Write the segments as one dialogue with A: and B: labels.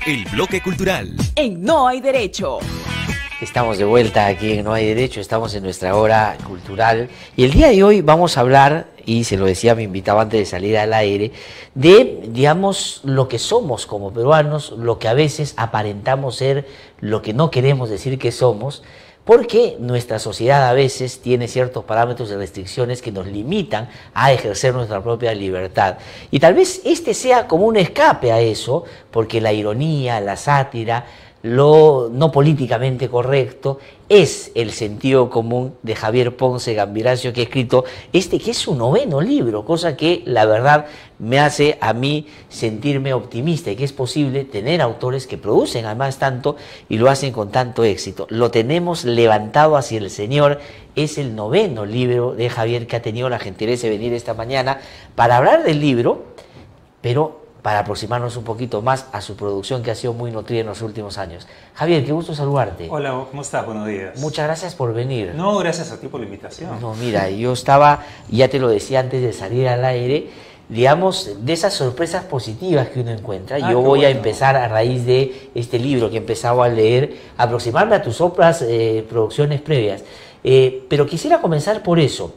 A: El bloque cultural.
B: En No Hay Derecho.
C: Estamos de vuelta aquí en No Hay Derecho, estamos en nuestra hora cultural y el día de hoy vamos a hablar, y se lo decía mi invitado antes de salir al aire, de, digamos, lo que somos como peruanos, lo que a veces aparentamos ser, lo que no queremos decir que somos, porque nuestra sociedad a veces tiene ciertos parámetros y restricciones que nos limitan a ejercer nuestra propia libertad. Y tal vez este sea como un escape a eso, porque la ironía, la sátira, lo no políticamente correcto es el sentido común de Javier Ponce Gambiracio, que ha escrito que es su 9º libro, cosa que la verdad me hace a mí sentirme optimista y que es posible tener autores que producen además tanto y lo hacen con tanto éxito. Lo tenemos levantado hacia el Señor. Es el 9º libro de Javier, que ha tenido la gentileza de venir esta mañana para hablar del libro, pero para aproximarnos un poquito más a su producción, que ha sido muy nutrida en los últimos años. Javier, qué gusto saludarte.
D: Hola, ¿cómo estás? Buenos días.
C: Muchas gracias por venir.
D: No, gracias a ti por la invitación.
C: No, mira, yo estaba, ya te lo decía antes de salir al aire, digamos, de esas sorpresas positivas que uno encuentra. Yo voy a empezar, a raíz de este libro que he empezado a leer, a aproximarme a tus otras producciones previas. Pero quisiera comenzar por eso.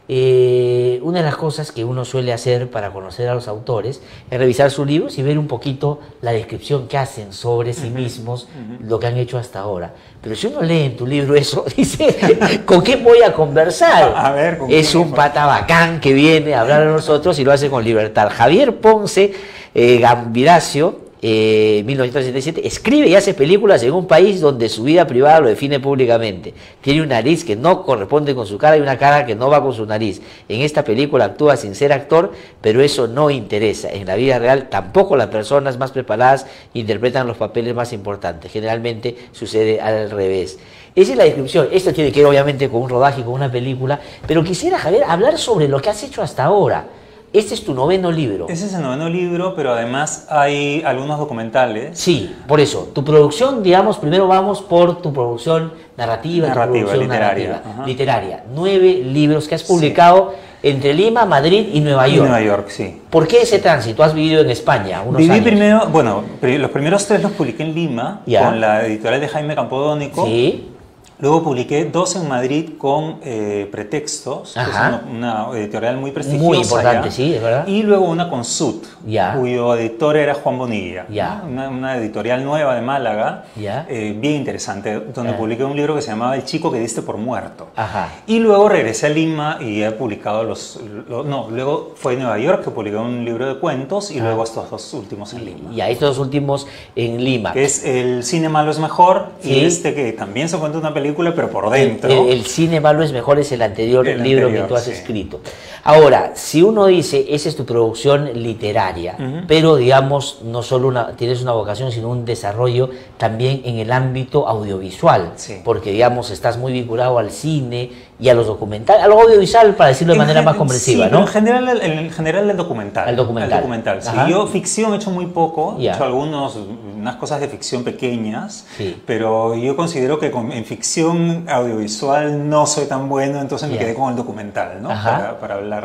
C: Una de las cosas que uno suele hacer para conocer a los autores es revisar sus libros y ver un poquito la descripción que hacen sobre sí mismos, lo que han hecho hasta ahora. Pero si uno lee en tu libro eso, dice, ¿con qué voy a conversar?
D: A ver,
C: es un pata bacán que viene a hablar a nosotros y lo hace con libertad. Javier Ponce Gambiracio, 1977, escribe y hace películas en un país donde su vida privada lo define públicamente. Tiene una nariz que no corresponde con su cara y una cara que no va con su nariz. En esta película actúa sin ser actor, pero eso no interesa. En la vida real tampoco las personas más preparadas interpretan los papeles más importantes. Generalmente sucede al revés. Esa es la descripción. Esto tiene que ver obviamente con un rodaje, con una película, pero quisiera, Javier, hablar sobre lo que has hecho hasta ahora. Este es tu 9º libro.
D: Ese es el 9º libro, pero además hay algunos documentales.
C: Sí, por eso. Tu producción, digamos, primero vamos por tu producción narrativa, literaria. 9 libros que has publicado entre Lima, Madrid y Nueva York.
D: Nueva York, sí.
C: ¿Por qué ese tránsito? ¿Has vivido en España unos años?
D: Primero, bueno, los primeros 3 los publiqué en Lima, con la editorial de Jaime Campodónico.
C: Sí.
D: Luego publiqué 2 en Madrid con Pretextos, que es una editorial muy prestigiosa.
C: Muy importante, sí, es verdad.
D: Y luego una con Sud, cuyo editor era Juan Bonilla. Una editorial nueva de Málaga, bien interesante, donde publiqué un libro que se llamaba El chico que diste por muerto. Y luego regresé a Lima y he publicado luego fue en Nueva York que publiqué un libro de cuentos y luego estos 2 últimos en Lima.
C: Estos 2 últimos en Lima.
D: Que es El cine malo es mejor, y que también se cuenta una película, pero por dentro.
C: El cine malo es mejor es el anterior libro que tú has escrito. Ahora, si uno dice, esa es tu producción literaria, pero digamos, no solo tienes una vocación, sino un desarrollo también en el ámbito audiovisual, porque digamos, estás muy vinculado al cine y a los documentales, a lo audiovisual, para decirlo de manera más comprensiva, ¿no?
D: En general el documental.
C: El documental.
D: Sí, yo ficción he hecho muy poco, he hecho unas cosas de ficción pequeñas, pero yo considero que en ficción audiovisual no soy tan bueno, entonces me quedé con el documental, ¿no? Para hablar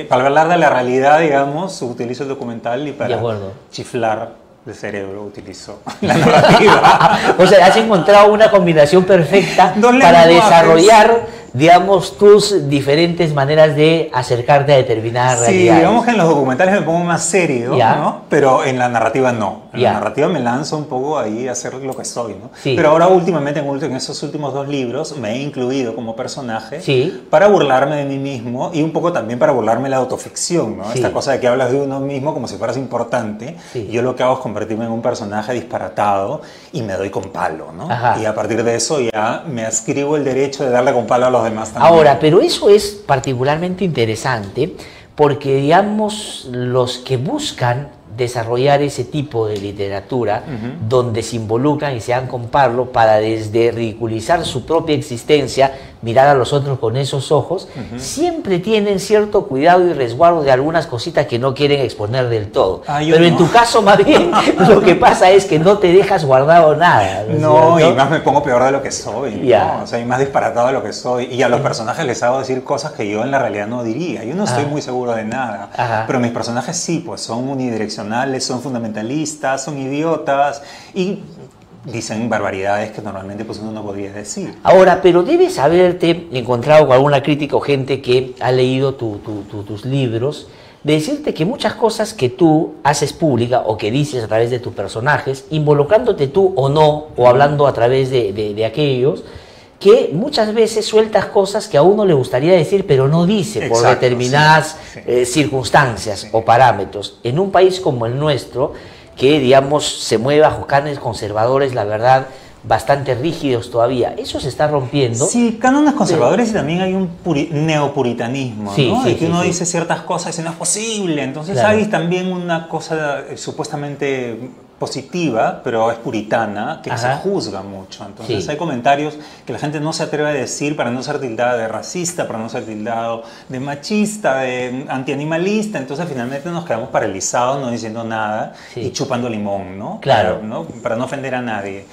D: para hablar de la realidad, digamos, utilizo el documental, y para chiflar de cerebro utilizo la narrativa.
C: O sea, has encontrado una combinación perfecta para desarrollar, digamos, tus diferentes maneras de acercarte a determinadas realidades.
D: Sí, digamos que en los documentales me pongo más serio, ¿no? Pero en la narrativa no. En la narrativa me lanzo un poco ahí a hacer lo que soy, ¿no? Pero ahora últimamente, en esos últimos 2 libros, me he incluido como personaje para burlarme de mí mismo y un poco también para burlarme de la autoficción, ¿no? Esta cosa de que hablas de uno mismo como si fueras importante. Y yo lo que hago es convertirme en un personaje disparatado y me doy con palo, ¿no? Y a partir de eso ya me adscribo el derecho de darle con palo a los demás también.
C: Ahora, pero eso es particularmente interesante porque, digamos, los que buscan desarrollar ese tipo de literatura donde se involucran y se dan con palo para desde ridiculizar su propia existencia mirar a los otros con esos ojos, siempre tienen cierto cuidado y resguardo de algunas cositas que no quieren exponer del todo. Pero en tu caso, más bien, lo que pasa es que no te dejas guardado nada.
D: No, y más me pongo peor de lo que soy, ¿no? O sea, y más disparatado de lo que soy. Y a los personajes les hago decir cosas que yo en la realidad no diría. Yo no estoy muy seguro de nada. Pero mis personajes sí, pues son unidireccionales, son fundamentalistas, son idiotas y dicen barbaridades que normalmente pues uno no podría decir.
C: Ahora, pero debes haberte encontrado con alguna crítica o gente que ha leído tus libros, de decirte que muchas cosas que tú haces pública o que dices a través de tus personajes, involucrándote tú o no, o hablando a través de aquellos, que muchas veces sueltas cosas que a uno le gustaría decir, pero no dice. Exacto, por determinadas circunstancias o parámetros. En un país como el nuestro, que digamos se mueve bajo cánones conservadores, la verdad, bastante rígidos todavía. Eso se está rompiendo.
D: Sí, cánones conservadores y también hay un neopuritanismo, ¿no? De que uno dice ciertas cosas y no es posible. Entonces hay también una cosa supuestamente positiva, pero es puritana, que se juzga mucho. Entonces hay comentarios que la gente no se atreve a decir para no ser tildada de racista, para no ser tildado de machista, de antianimalista. Entonces finalmente nos quedamos paralizados, no diciendo nada y chupando limón, ¿no?
C: Claro.
D: Para no ofender a nadie.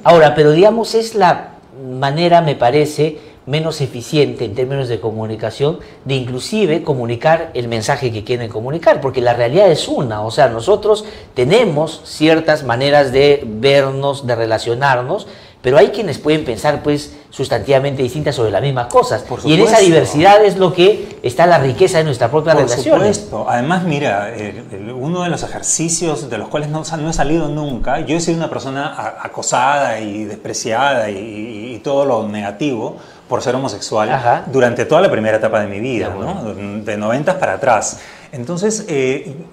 C: Ahora, pero digamos es la manera, me parece, menos eficiente en términos de comunicación, de inclusive comunicar el mensaje que quieren comunicar, porque la realidad es una, o sea, nosotros tenemos ciertas maneras de vernos, de relacionarnos, pero hay quienes pueden pensar pues sustantivamente distintas sobre las mismas cosas. Y en esa diversidad es lo que está la riqueza de nuestra propia relación.
D: Por supuesto. Además, mira, uno de los ejercicios de los cuales no he salido nunca, yo he sido una persona acosada y despreciada y todo lo negativo por ser homosexual durante toda la primera etapa de mi vida, ¿no? De 90 para atrás. Entonces,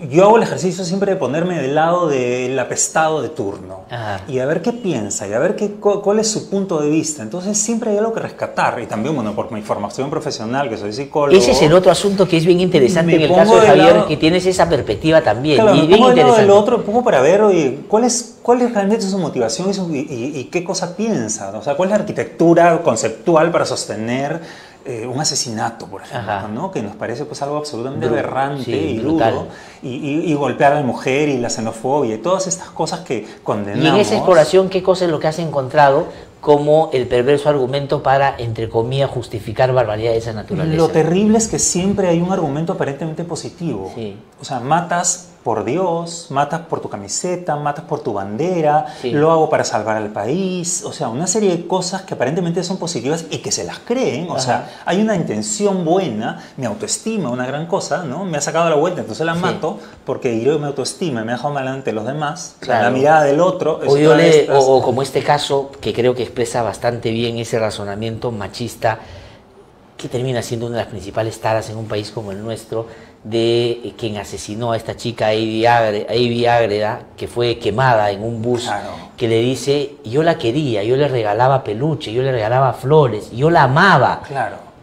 D: yo hago el ejercicio siempre de ponerme del lado del apestado de turno y a ver qué piensa y a ver cuál es su punto de vista. Entonces, siempre hay algo que rescatar. Y también, bueno, por mi formación profesional, que soy psicólogo.
C: Ese es el otro asunto que es bien interesante en el caso de Javier, que tienes esa perspectiva también.
D: Claro,
C: y
D: bien interesante. El otro un poco para ver, oye, cuál es realmente su motivación y qué cosa piensa. O sea, cuál es la arquitectura conceptual para sostener un asesinato, por ejemplo, ¿no? Que nos parece pues algo absolutamente aberrante y duro, y golpear a la mujer y la xenofobia y todas estas cosas que condenamos.
C: Y en esa exploración, ¿qué cosa es lo que has encontrado como el perverso argumento para, entre comillas, justificar barbaridades de esa naturaleza?
D: Lo terrible es que siempre hay un argumento aparentemente positivo. O sea, matas por Dios, matas por tu camiseta, matas por tu bandera, lo hago para salvar al país. O sea, una serie de cosas que aparentemente son positivas y que se las creen. O sea, hay una intención buena, mi autoestima, una gran cosa, ¿no? Me ha sacado la vuelta, entonces la mato porque hirió mi autoestima, me ha dejado mal ante los demás, la mirada del otro.
C: O como este caso, que creo que expresa bastante bien ese razonamiento machista, que termina siendo una de las principales taras en un país como el nuestro, de quien asesinó a esta chica Avi Ágreda, que fue quemada en un bus, que le dice, yo la quería, yo le regalaba peluche, yo le regalaba flores, yo la amaba.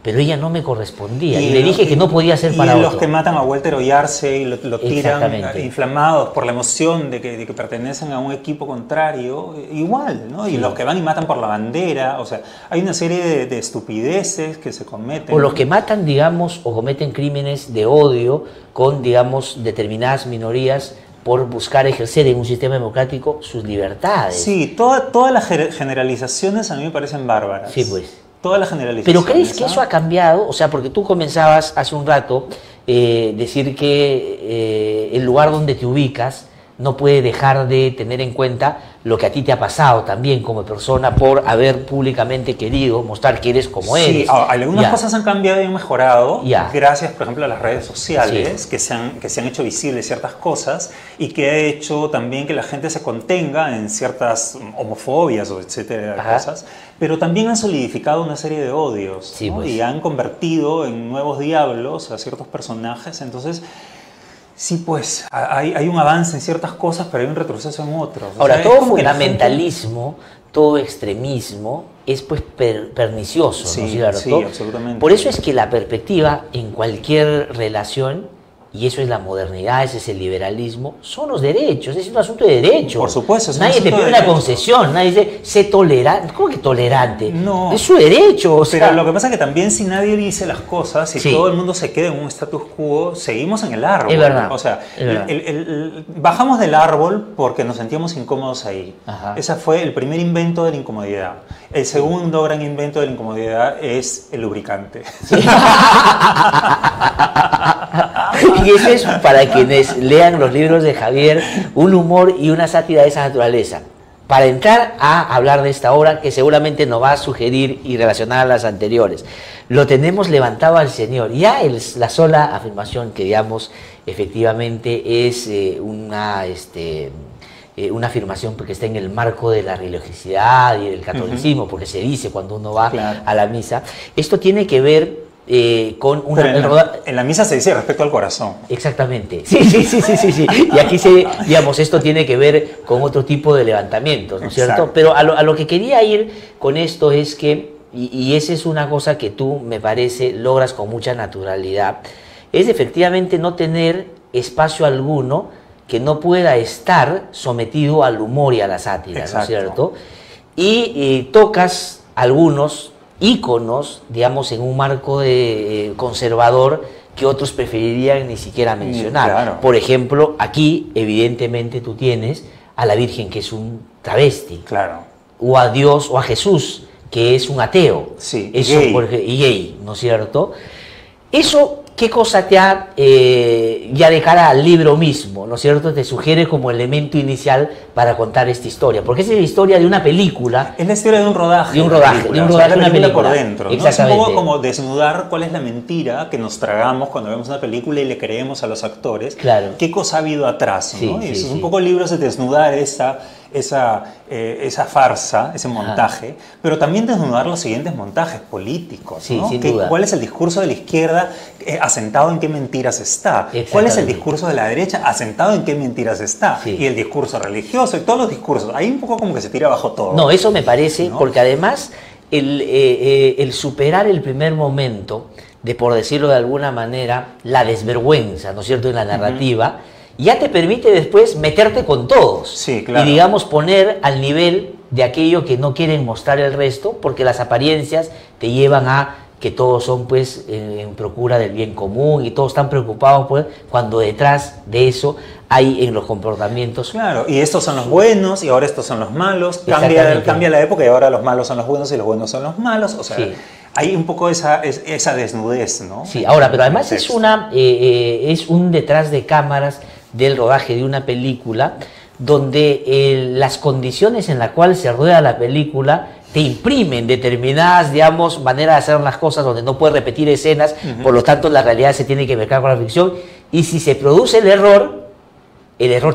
C: Pero ella no me correspondía y le dije que no podía ser para otro.
D: Y los que matan a Walter Oyarse y lo tiran inflamados por la emoción de que pertenecen a un equipo contrario, igual, ¿no? Y los que van y matan por la bandera, o sea, hay una serie de estupideces que se cometen.
C: O los que matan, digamos, o cometen crímenes de odio con, digamos, determinadas minorías por buscar ejercer en un sistema democrático sus libertades.
D: Sí, todas las generalizaciones a mí me parecen bárbaras.
C: Sí, pues.
D: Toda la generalización.
C: ¿Pero crees que eso ha cambiado? O sea, porque tú comenzabas hace un rato decir que el lugar donde te ubicas no puede dejar de tener en cuenta lo que a ti te ha pasado también como persona por haber públicamente querido mostrar que eres como eres.
D: Sí, algunas cosas han cambiado y han mejorado gracias, por ejemplo, a las redes sociales que se han hecho visibles ciertas cosas y que ha hecho también que la gente se contenga en ciertas homofobias o etcétera cosas, pero también han solidificado una serie de odios, ¿no? Pues. Y han convertido en nuevos diablos a ciertos personajes, entonces... Sí, pues, hay un avance en ciertas cosas, pero hay un retroceso en otros.
C: Ahora, todo fundamentalismo, todo extremismo es pues pernicioso, ¿no es cierto?
D: Sí, absolutamente.
C: Por eso es que la perspectiva en cualquier relación y eso es la modernidad, ese es el liberalismo, son los derechos, es un asunto de derechos.
D: Por supuesto.
C: Nadie te pide una concesión, nadie dice, sé tolerante. ¿Cómo que tolerante?
D: No.
C: Es su derecho. O sea,
D: pero lo que pasa es que también si nadie dice las cosas, si todo el mundo se queda en un status quo, seguimos en el árbol.
C: Es verdad.
D: O sea, bajamos del árbol porque nos sentíamos incómodos ahí. Ajá. Ese fue el primer invento de la incomodidad. El segundo gran invento de la incomodidad es el lubricante. Sí.
C: Y eso es, para quienes lean los libros de Javier, un humor y una sátira de esa naturaleza. Para entrar a hablar de esta obra, que seguramente nos va a sugerir y relacionar a las anteriores, lo tenemos levantado al Señor. Ya la sola afirmación que, digamos, efectivamente es una afirmación porque está en el marco de la religiosidad y del catolicismo, porque se dice cuando uno va a la misa. Esto tiene que ver con una...
D: En la misa se dice respecto al corazón.
C: Exactamente. Sí. Y aquí digamos, esto tiene que ver con otro tipo de levantamientos, ¿no es cierto? Pero a lo que quería ir con esto es que, y esa es una cosa que tú, me parece, logras con mucha naturalidad, es efectivamente no tener espacio alguno que no pueda estar sometido al humor y a la sátira, ¿no es cierto? Y tocas algunos íconos, digamos, en un marco conservador que otros preferirían ni siquiera mencionar. Claro. Por ejemplo, aquí, evidentemente, tú tienes a la Virgen, que es un travesti.
D: Claro.
C: O a Dios, o a Jesús, que es un ateo.
D: Sí,
C: eso, y gay, ¿no es cierto? Eso... ¿Qué cosa te ha, ya de cara al libro mismo, ¿no es cierto?, te sugiere como elemento inicial para contar esta historia? Porque es la historia de una película.
D: Es la historia de un rodaje.
C: De un rodaje de una película
D: por dentro, ¿no? Es un poco como desnudar cuál es la mentira que nos tragamos cuando vemos una película y le creemos a los actores.
C: Claro.
D: ¿Qué cosa ha habido atrás? ¿No? Y eso es un poco el libro de desnudar esa farsa, ese montaje, pero también desnudar los siguientes montajes políticos, ¿no?
C: Sin duda.
D: ¿Cuál es el discurso de la izquierda asentado en qué mentiras está? ¿Cuál es el discurso de la derecha asentado en qué mentiras está? Y el discurso religioso y todos los discursos. Ahí un poco como que se tira abajo todo.
C: No, eso me parece, ¿no? Porque además el superar el primer momento de, por decirlo de alguna manera, la desvergüenza, ¿no es cierto?, en la narrativa, ya te permite después meterte con todos.
D: Sí, claro.
C: Y, digamos, poner al nivel de aquello que no quieren mostrar el resto, porque las apariencias te llevan a que todos son, pues, en procura del bien común y todos están preocupados, pues, cuando detrás de eso hay en los comportamientos.
D: Claro, y estos son los buenos y ahora estos son los malos. Cambia la época y ahora los malos son los buenos y los buenos son los malos. O sea, hay un poco esa desnudez, ¿no?
C: Sí, ahora, pero además es un detrás de cámaras del rodaje de una película donde las condiciones en las cuales se rueda la película te imprimen determinadas, digamos, maneras de hacer las cosas donde no puedes repetir escenas, por lo tanto la realidad se tiene que mezclar con la ficción, y si se produce el error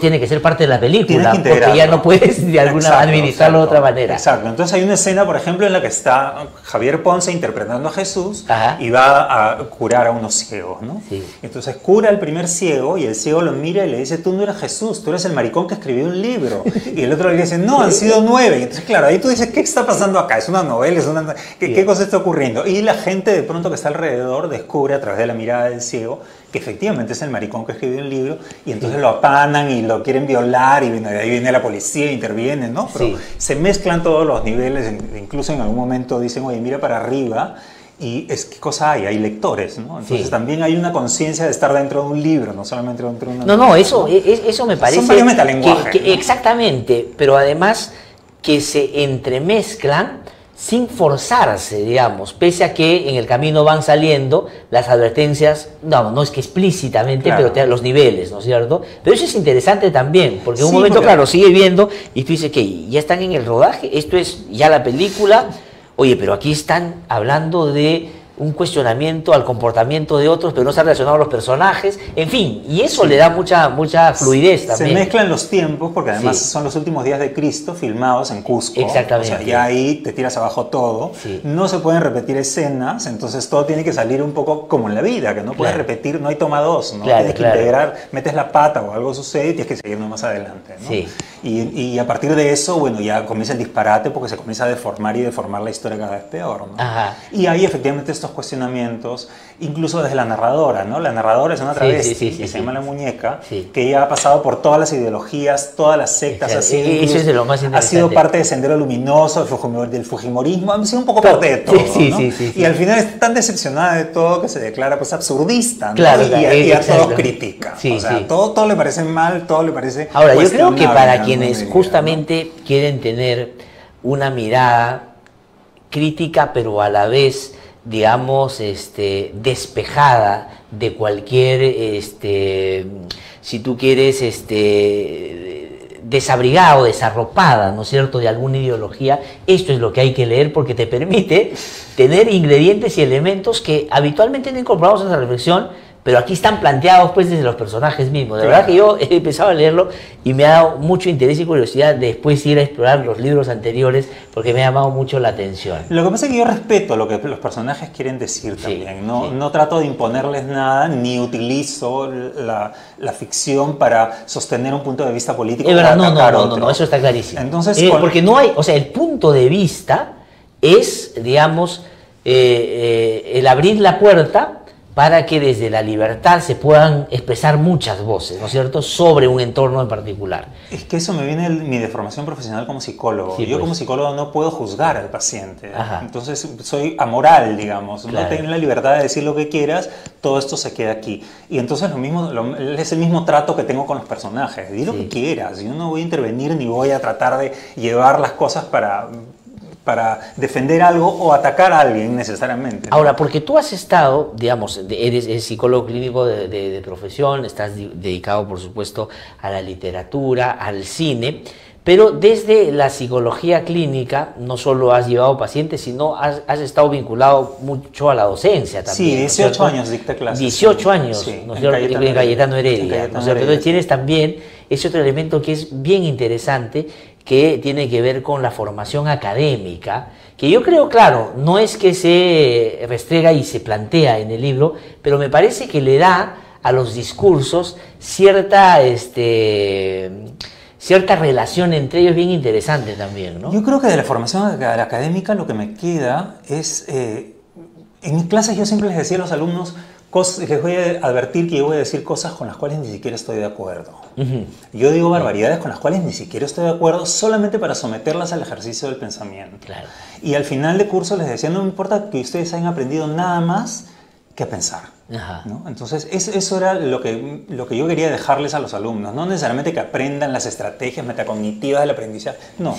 C: tiene que ser parte de la película, porque ya no puedes de alguna manera administrarlo de otra manera.
D: Exacto, entonces hay una escena, por ejemplo, en la que está Javier Ponce interpretando a Jesús y va a curar a unos ciegos, ¿no? Sí. Entonces cura al primer ciego y el ciego lo mira y le dice, tú no eres Jesús, tú eres el maricón que escribió un libro. Y el otro le dice, no, han sido 9. Y entonces, claro, ahí tú dices, ¿qué está pasando acá? ¿Es una novela? ¿Qué cosa está ocurriendo? Y la gente de pronto que está alrededor descubre a través de la mirada del ciego que efectivamente es el maricón que escribió el libro, y entonces lo apanan y lo quieren violar, y de ahí viene la policía e interviene, ¿no? Pero se mezclan todos los niveles, incluso en algún momento dicen, oye, mira para arriba, y ¿qué cosa hay? Hay lectores, ¿no? Entonces también hay una conciencia de estar dentro de un libro, no solamente dentro de una...
C: No, eso me parece...
D: Son varios metalenguajes, ¿no?
C: Exactamente, pero además que se entremezclan sin forzarse, digamos, pese a que en el camino van saliendo las advertencias, no es que explícitamente, pero te dan los niveles, ¿no es cierto? Pero eso es interesante también, porque en un momento, claro, sigue viendo y tú dices que ya están en el rodaje, esto es ya la película, oye, pero aquí están hablando de un cuestionamiento al comportamiento de otros, pero no se ha relacionado a los personajes, en fin, y eso le da mucha fluidez también.
D: Se mezclan los tiempos, porque además son los últimos días de Cristo filmados en Cusco.
C: Exactamente.
D: O sea, ya ahí te tiras abajo todo, no se pueden repetir escenas, entonces todo tiene que salir un poco como en la vida, que no puedes repetir, no hay toma dos, ¿no? Tienes que integrar, metes la pata o algo sucede y tienes que seguir más adelante, ¿no?
C: Sí.
D: Y a partir de eso, bueno, ya comienza el disparate porque se comienza a deformar y deformar la historia cada vez peor, ¿no?
C: Ajá.
D: Y ahí efectivamente estos esos cuestionamientos, incluso desde la narradora, ¿no? La narradora es una travesti que se llama La Muñeca, que ella ha pasado por todas las ideologías, todas las sectas,
C: eso es de lo más interesante.
D: Ha sido parte de Sendero Luminoso, del Fujimorismo, ha sido un poco parte de todo, ¿no? Y al final está tan decepcionada de todo que se declara pues absurdista, ¿no?
C: Claro,
D: y a todos critica. O sea, todo le parece mal, todo le parece
C: Ahora, yo creo que para quienes justamente quieren tener una mirada crítica, pero a la vez, digamos, despejada de cualquier, si tú quieres, desabrigada o desarropada, ¿no es cierto?, de alguna ideología, esto es lo que hay que leer porque te permite tener ingredientes y elementos que habitualmente no incorporamos en la reflexión, pero aquí están planteados pues desde los personajes mismos. De verdad que yo he empezado a leerlo y me ha dado mucho interés y curiosidad después ir a explorar los libros anteriores porque me ha llamado mucho la atención.
D: Lo que pasa es que yo respeto lo que los personajes quieren decir también. No trato de imponerles nada, ni utilizo la ficción para sostener un punto de vista político.
C: Es verdad, no, eso está clarísimo.
D: Entonces,
C: porque no hay, o sea, el punto de vista es, digamos, el abrir la puerta para que desde la libertad se puedan expresar muchas voces, ¿no es cierto?, sobre un entorno en particular.
D: Es que eso me viene de mi deformación profesional como psicólogo. Yo como psicólogo no puedo juzgar al paciente. Entonces soy amoral, digamos. Claro. No tienes la libertad de decir lo que quieras, todo esto se queda aquí. Y entonces es el mismo trato que tengo con los personajes. Di lo que quieras. Yo no voy a intervenir ni voy a tratar de llevar las cosas para defender algo o atacar a alguien necesariamente, ¿no?
C: Ahora, porque tú has estado, digamos, eres psicólogo clínico de profesión, estás dedicado, por supuesto, a la literatura, al cine, pero desde la psicología clínica no solo has llevado pacientes, sino has estado vinculado mucho a la docencia también.
D: Sí, 18 años dicté clases.
C: 18 años, ¿no es cierto? En Cayetano Heredia, ¿no es cierto? Entonces tienes también ese otro elemento que es bien interesante, que tiene que ver con la formación académica, que yo creo, claro, no es que se restrega y se plantea en el libro, pero me parece que le da a los discursos cierta relación entre ellos bien interesante también, ¿no?
D: Yo creo que de la formación académica lo que me queda es, en mis clases yo siempre les decía a los alumnos, les voy a advertir que yo voy a decir cosas con las cuales ni siquiera estoy de acuerdo. Yo digo barbaridades con las cuales ni siquiera estoy de acuerdo, solamente para someterlas al ejercicio del pensamiento. Claro. Y al final de curso les decía, no me importa que ustedes hayan aprendido nada más que a pensar. ¿No? Entonces eso era lo que yo quería dejarles a los alumnos. No necesariamente que aprendan las estrategias metacognitivas del aprendizaje. No.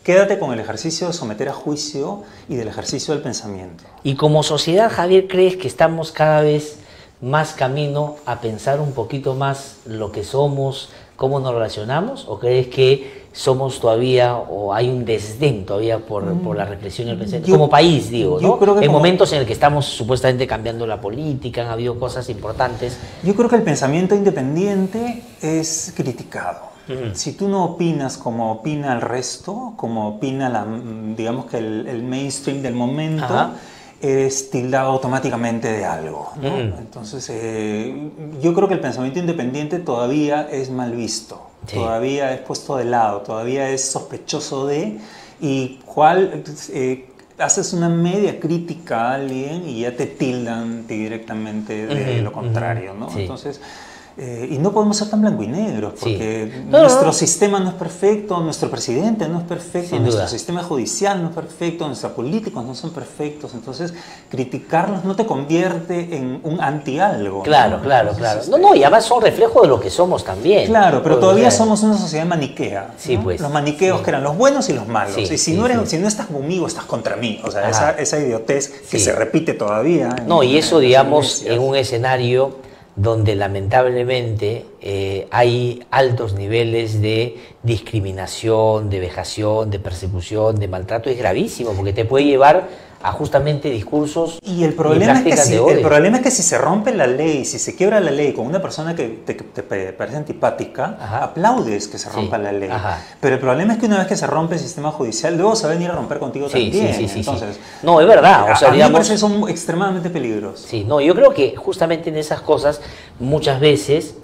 D: Quédate con el ejercicio de someter a juicio y del ejercicio del pensamiento.
C: Y como sociedad, Javier, ¿crees que estamos cada vez más camino a pensar un poquito más lo que somos, cómo nos relacionamos? ¿O crees que somos todavía, o hay un desdén todavía por la reflexión y el pensamiento? Como país, digo, ¿no?
D: Creo que
C: en momentos en el que estamos supuestamente cambiando la política, han habido cosas importantes.
D: Yo creo que el pensamiento independiente es criticado. Si tú no opinas como opina el resto, como opina digamos que el mainstream del momento, eres tildado automáticamente de algo, ¿no? Entonces, yo creo que el pensamiento independiente todavía es mal visto, todavía es puesto de lado, todavía es sospechoso de, y haces una media crítica a alguien y ya te tildan directamente de lo contrario, ¿no? Entonces, y no podemos ser tan blanco y negro, porque nuestro sistema no es perfecto, nuestro presidente no es perfecto, nuestro sistema judicial no es perfecto, nuestros políticos no son perfectos, entonces criticarlos no te convierte en un anti-algo.
C: Claro, ¿no? Y además son reflejo de lo que somos también.
D: Claro, pero todavía somos una sociedad maniquea, ¿no? Pues. Los maniqueos que eran los buenos y los malos, y si no estás conmigo, estás contra mí, o sea, esa idiotez que se repite todavía.
C: Y eso, digamos, en un escenario donde lamentablemente hay altos niveles de discriminación, de vejación, de persecución, de maltrato, es gravísimo, porque te puede llevar a justamente discursos
D: y prácticas de odio. El problema es que si se rompe la ley, si se quiebra la ley con una persona que te parece antipática, aplaudes que se rompa la ley. Pero el problema es que una vez que se rompe el sistema judicial, luego se va a venir a romper contigo también. Entonces,
C: no, es verdad. O sea,
D: a mí me parece que son extremadamente peligrosos.
C: Yo creo que justamente en esas cosas muchas veces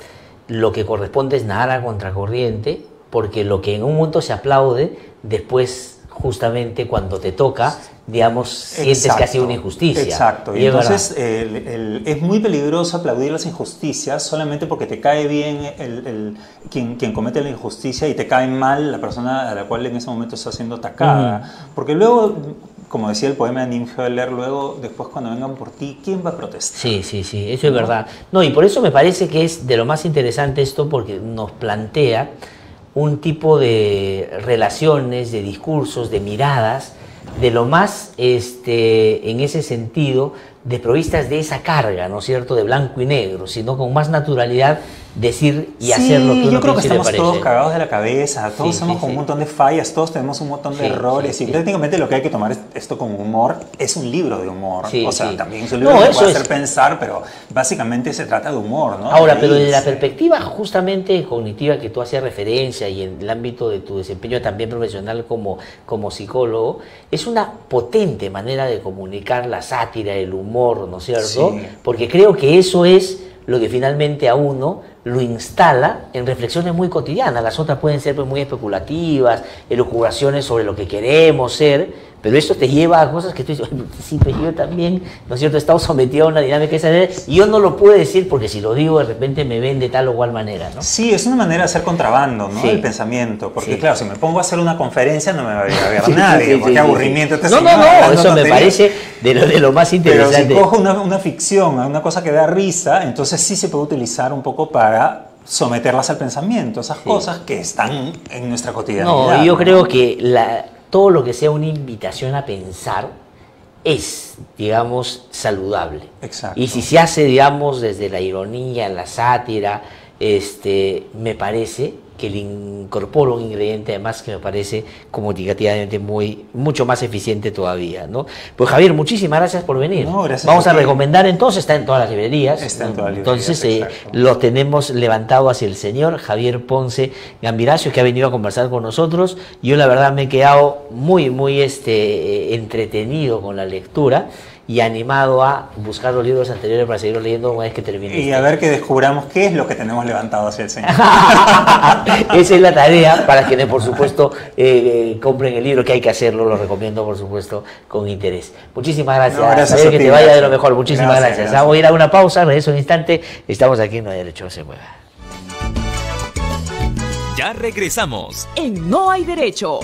C: lo que corresponde es nadar a contracorriente, porque lo que en un momento se aplaude, después justamente cuando te toca digamos, sientes que ha sido una injusticia.
D: Exacto. Y entonces es muy peligroso aplaudir las injusticias solamente porque te cae bien quien comete la injusticia y te cae mal la persona a la cual en ese momento está siendo atacada. Porque luego, como decía el poema de Nimfheller, luego, después cuando vengan por ti, ¿quién va a protestar?
C: Sí, eso es verdad. No, y por eso me parece que es de lo más interesante esto, porque nos plantea un tipo de relaciones, de discursos, de miradas, de lo más, en ese sentido, desprovistas de esa carga, ¿no es cierto?, de blanco y negro, sino con más naturalidad decir y hacer lo que uno
D: yo creo que
C: piensa y le
D: estamos
C: parece.
D: todos cagados de la cabeza, todos somos con un montón de fallas, todos tenemos un montón de errores y prácticamente lo que hay que tomar esto con humor. Es un libro de humor, o sea, también es un libro que puede hacer pensar, pero básicamente se trata de humor, ¿no?
C: Ahora, pero desde la perspectiva justamente cognitiva que tú hacías referencia y en el ámbito de tu desempeño también profesional como psicólogo, es una potente manera de comunicar la sátira, el humor, ¿no es cierto? Sí. Porque creo que eso es lo que finalmente a uno lo instala en reflexiones muy cotidianas. Las otras pueden ser pues, muy especulativas, elucubraciones sobre lo que queremos ser, pero esto te lleva a cosas que tú dices, sí, pero yo también, ¿no es cierto?, he estado sometido a una dinámica esa de, y yo no lo puedo decir porque si lo digo de repente me ven de tal o cual manera, ¿no?
D: Sí, es una manera de hacer contrabando, ¿no? El pensamiento, porque claro, si me pongo a hacer una conferencia no me va a ver nadie, porque qué aburrimiento.
C: No, eso me parece de lo más interesante.
D: Pero si cojo una ficción, una cosa que da risa, entonces sí se puede utilizar un poco para someterlas al pensamiento, esas cosas que están en nuestra cotidianidad.
C: No, yo creo que todo lo que sea una invitación a pensar es, digamos, saludable.
D: Exacto.
C: Y si se hace, digamos, desde la ironía, la sátira, me parece que le incorpora un ingrediente además que me parece comunicativamente mucho más eficiente todavía, ¿no? Pues Javier, muchísimas gracias por venir.
D: No, gracias.
C: Vamos a recomendar entonces, está en todas las librerías.
D: Está en todas las librerías.
C: Entonces lo tenemos levantado hacia el señor Javier Ponce Gambiracio, que ha venido a conversar con nosotros. Yo la verdad me he quedado muy entretenido con la lectura y animado a buscar los libros anteriores para seguir leyendo una vez que termine.
D: Y a ver que descubramos qué es lo que tenemos levantado hacia el Señor.
C: Esa es la tarea para quienes, por supuesto, compren el libro, que hay que hacerlo, lo recomiendo, por supuesto, con interés. Muchísimas gracias.
D: No, gracias a ti,
C: que te vaya de lo mejor. Muchísimas gracias. Vamos a ir a una pausa, regreso un instante. Estamos aquí en No hay Derecho, no se mueva.
B: Ya regresamos. En No hay Derecho.